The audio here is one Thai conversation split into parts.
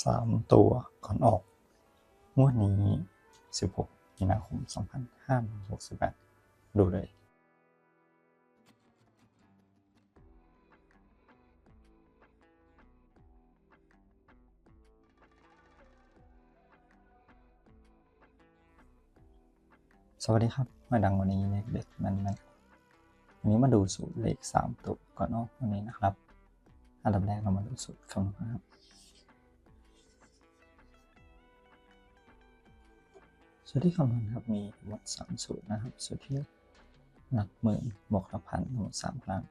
3 ตัวก่อนออกงวดนี้16 มีนาคม 2568ดูเลยสวัสดีครับมาดังวันนี้เลขเด็ดมันวันนี้มาดูสูตรเลข3 ตัวก่อนออกวันนี้นะครับอันดับแรกเรามาดูสูตรคำนวณนะครับสูตรที่คำนวณครับมีทั้งหมด3 สูตรนะครับสูตรที่หลักหมื่นบวกหลักพันทั้งหมด3 ครั้ง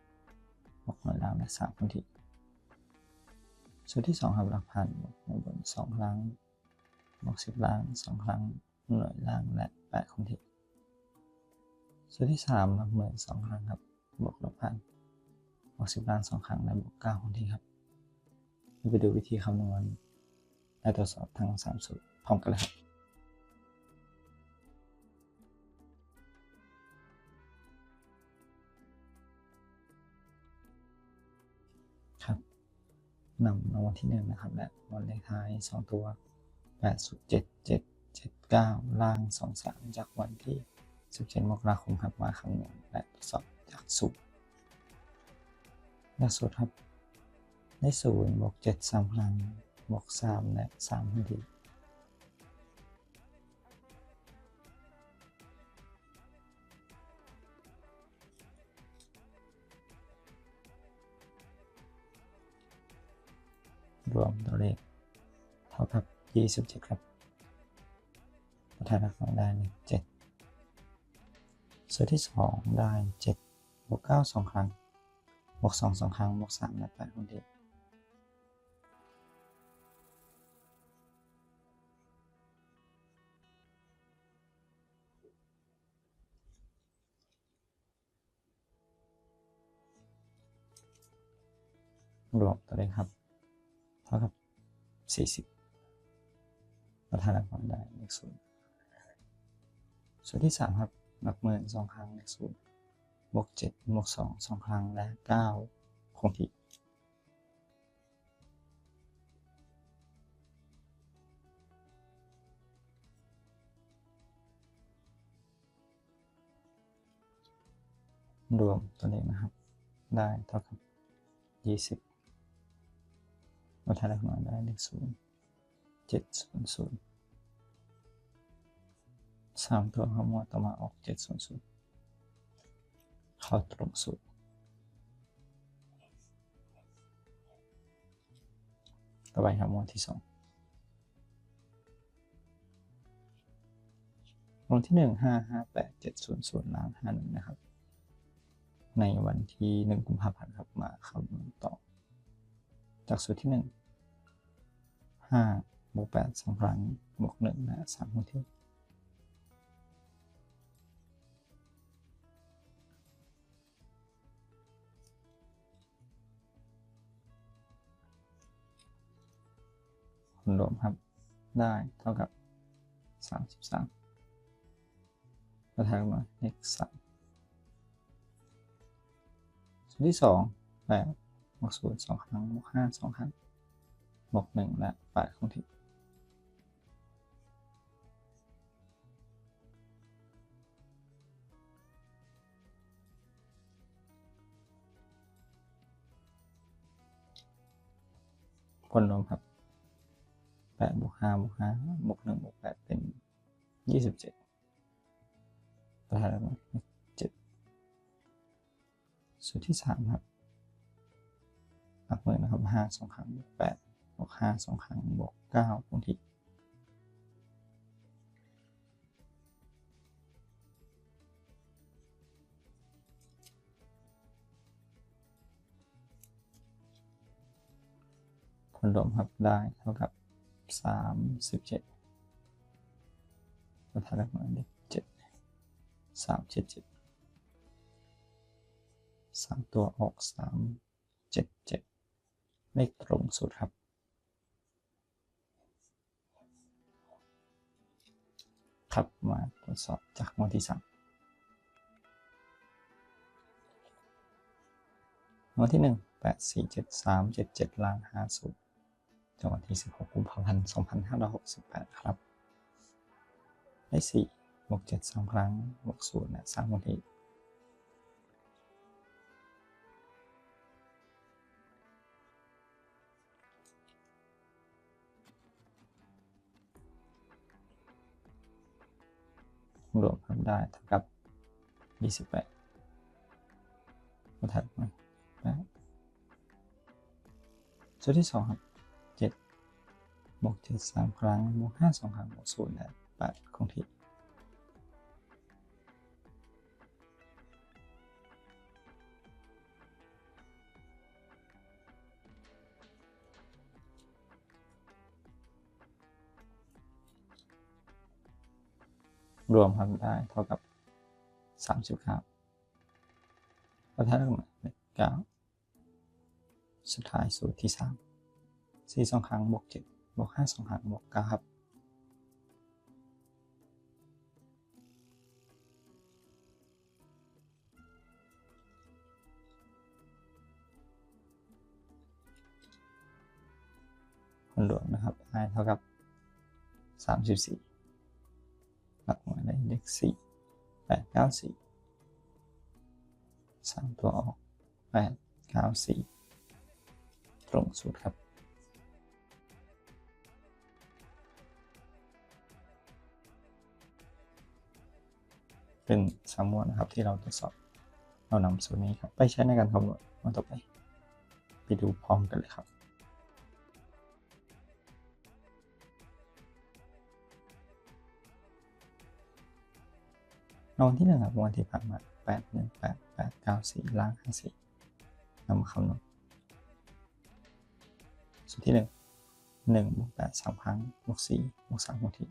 บวกหน่วยล่างและ3 ครั้งที่สูตรที่2ครับหลักพันบวกหน่วยบน2 ครั้งบวก10 ล่าง2 ครั้งหน่วยล่างและ8 ครั้งที่สูตรที่3หลักหมื่น2 ครั้งครับบวกหลักพันบวก10 ล่าง2 ครั้งและบวก9 ครั้งที่ครับไปดูวิธีคำนวณและตรวจสอบทั้ง3 สูตรพร้อมกันเลยครับนำรางวัลที่1นะครับและวันเลขท้าย2 ตัว8077779ล่าง23จากวันที่17 มกราคมครับมาคำนวณและตรวจสอบจากสูตรและสูตรครับได้0บวก7 3 ครั้งบวก3และ3 ครั้งที่รวมตัวเลขเท่ากับ27ครับประธานนักได้7สูตรที่2ได้7บวก9 2 ครั้งบวก2 2 ครั้งบวก3และ8 ครั้งที่รวมตัวเลขครับเท่ากับ40ประธานนักได้เลข0สูตรที่3ครับหลักหมื่น2 ครั้งเลข0บวก7บวก2 2 ครั้งและ9 คงที่รวมตัวเลขนะครับได้เท่ากับ20ประธานนักได้เลข0 700 3 ตัวข้อมูลต่อมาออก700เข้าตรงสูตรต่อไปครับหมวดที่2หมวดที่1 558 700ล้าน51นะครับในวันที่1 กุมภาพันธ์ครับมาคำนวณต่อจากสูตรที่1 5บวก8 2 ครั้งบวก1และ3 ครั้งที่ผลรวมครับได้เท่ากับ33ประธานมาเลข3สูตรที่2 8บวก0 2 ครั้งบวก5 2 ครั้งบวก1และ8 ครั้งที่ผลรวมครับ8บวก5บวก5บวก1บวก8เป็น27ประธานมาเลข7สูตรที่3ครับหลักหมื่นนะครับ5 2 ครั้งบวก8บวก5 2 ครั้งบวก9 คงที่ผลรวมครับได้เท่ากับ37ประธานมาเลข7 377 3 ตัวออก377เลขตรงสุดครับครับมาตรวจสอบจากหมวดที่3หมวดที่1 8 4 7 3 7 7ล้าน50 จังหวัดที่16กุมภาพันธ์2568ครับได้4บวก7 3ครั้งบวก0และ3คงที่รวมทำได้เท่ากับ28มาถัดมาสูตรที่2ครับ7บวก7 3ครั้งบวก5 2ครั้งบวก0และ8คงที่รวมทำได้เท่ากับ39ประธานเลข9สุดท้ายสูตรที่3 4 2ครั้งบวก7บวก5 2ครั้งบวก9ครับผลรวมนะครับได้เท่ากับ34หลักหน่วยได้เลข4 8 9 4 3ตัวออก8 9 4ตรงสูตรครับเป็นสำนวนนะครับที่เราจะสอบเรานำสูตรนี้ครับไปใช้ในการคำนวณวันต่อไปดูพร้อมกันเลยครับรางวัลที่1ครับรางวัลที่ผ่านมา8 1 8 8 9 4ล่าง54นำมาคำนวณสูตรที่1 1บวก8 3ครั้งบวก4บวก3คงที่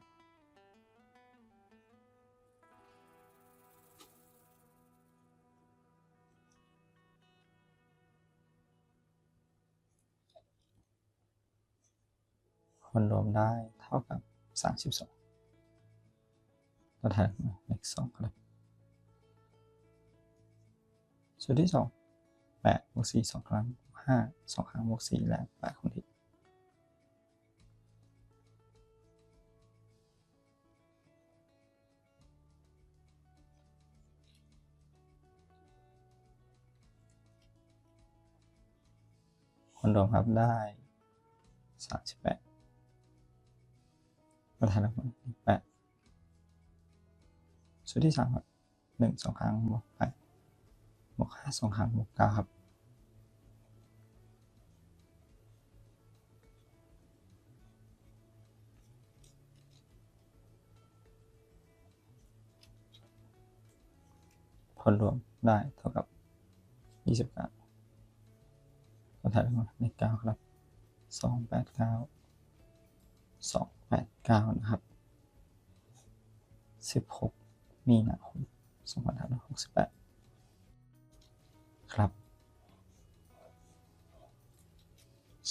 ผลรวมได้เท่ากับ32ตัวแทนเลข2ครับสูตรที่2 8บวก4 2ครั้งบวก5 2ครั้งบวก4และ8คงที่ผลรวมครับได้38ประธานเลข8สูตรที่3ครับ1 2ครั้งบวก8บวก5 2ครั้งบวก9ครับผลรวมได้เท่ากับ29ตัวแทนเลข9ครับ289 289นะครับ16มีนาคม2568ครับ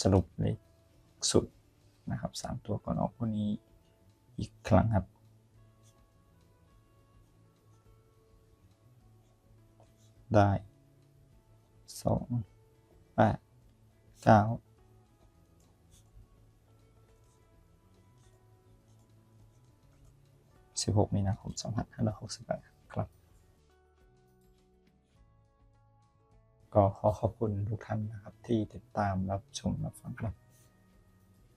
สรุปเลขสุดนะครับ3ตัวก่อนออกพวกนี้อีกครั้งครับได้2 8 9 16มีนาคม2568ครับก็ขอบคุณทุกท่านนะครับที่ติดตามรับชมรับฟังครับ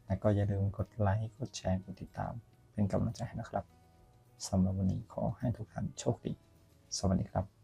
และก็อย่าลืมกดไลค์กดแชร์กดติดตามเป็นกำลังใจให้นะครับสำหรับวันนี้ขอให้ทุกท่านโชคดีสวัสดีครับ